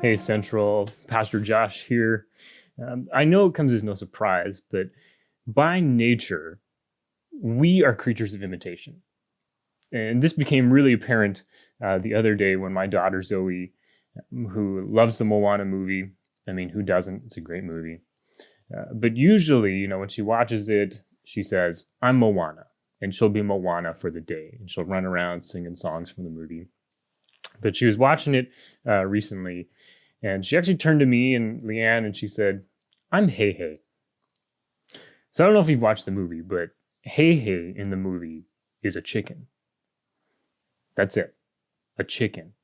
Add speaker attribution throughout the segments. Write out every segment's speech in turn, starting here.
Speaker 1: Hey, Central, Pastor Josh here. I know it comes as no surprise, but by nature, we are creatures of imitation. And this became really apparent the other day when my daughter Zoe, who loves the Moana movie, I mean, who doesn't? It's a great movie. But usually, when she watches it, she says, I'm Moana. And she'll be Moana for the day. And she'll run around singing songs from the movie. But she was watching it recently, and she actually turned to me and Leanne and she said, I'm Hey Hey. So I don't know if you've watched the movie, but Hey Hey in the movie is a chicken. That's it, a chicken.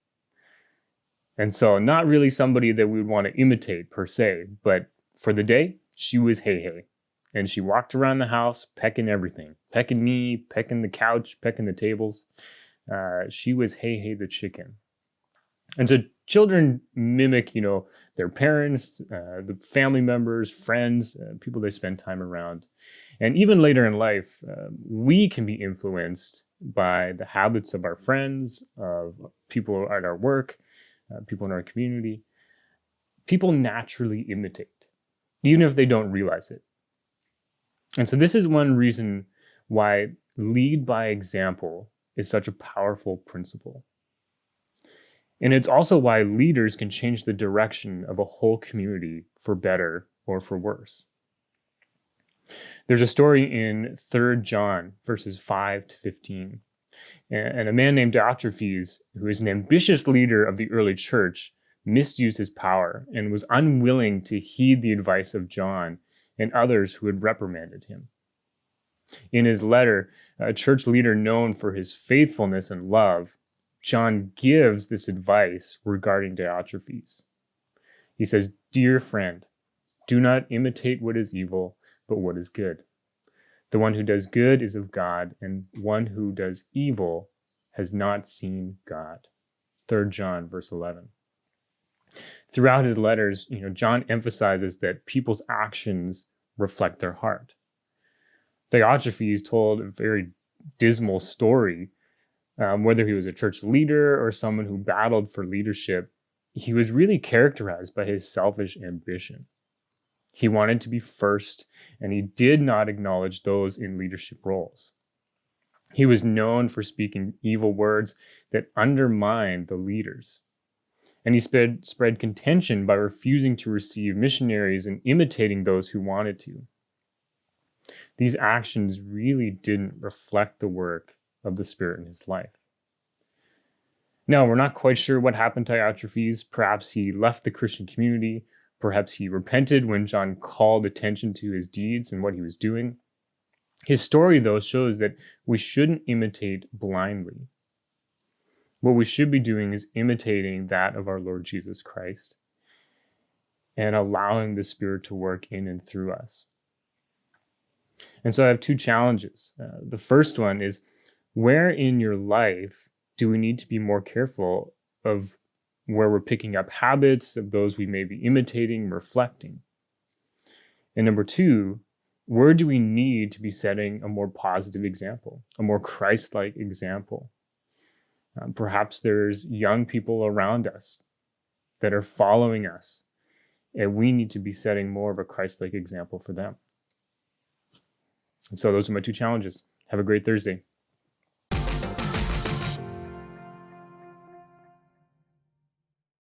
Speaker 1: And so not really somebody that we would want to imitate per se, but for the day, she was Hey Hey. And she walked around the house pecking everything, pecking me, pecking the couch, pecking the tables. She was Hey Hey the chicken. And so children mimic, their parents, the family members, friends, people they spend time around. And even later in life, we can be influenced by the habits of our friends, of people at our work, people in our community. People naturally imitate, even if they don't realize it. And so this is one reason why lead by example is such a powerful principle. And it's also why leaders can change the direction of a whole community for better or for worse. There's a story in 3 John, verses 5 to 15. And a man named Diotrephes, who is an ambitious leader of the early church, misused his power and was unwilling to heed the advice of John and others who had reprimanded him. In his letter, a church leader known for his faithfulness and love, John gives this advice regarding Diotrephes. He says, Dear friend, do not imitate what is evil, but what is good. The one who does good is of God, and one who does evil has not seen God. 3 John, verse 11. Throughout his letters, John emphasizes that people's actions reflect their heart. Diotrephes told a very dismal story. Whether he was a church leader or someone who battled for leadership, he was really characterized by his selfish ambition. He wanted to be first, and he did not acknowledge those in leadership roles. He was known for speaking evil words that undermined the leaders. And he spread contention by refusing to receive missionaries and imitating those who wanted to. These actions really didn't reflect the work of the Spirit in his life. Now, we're not quite sure what happened to Diotrephes. Perhaps he left the Christian community. Perhaps he repented when John called attention to his deeds and what he was doing. His story, though, shows that we shouldn't imitate blindly. What we should be doing is imitating that of our Lord Jesus Christ and allowing the Spirit to work in and through us. And so I have 2 challenges. The first one is, where in your life do we need to be more careful of where we're picking up habits of those we may be imitating, reflecting? And number 2, where do we need to be setting a more positive example, a more Christ-like example? Perhaps there's young people around us that are following us, and we need to be setting more of a Christ-like example for them. And so those are my 2 challenges. Have a great Thursday.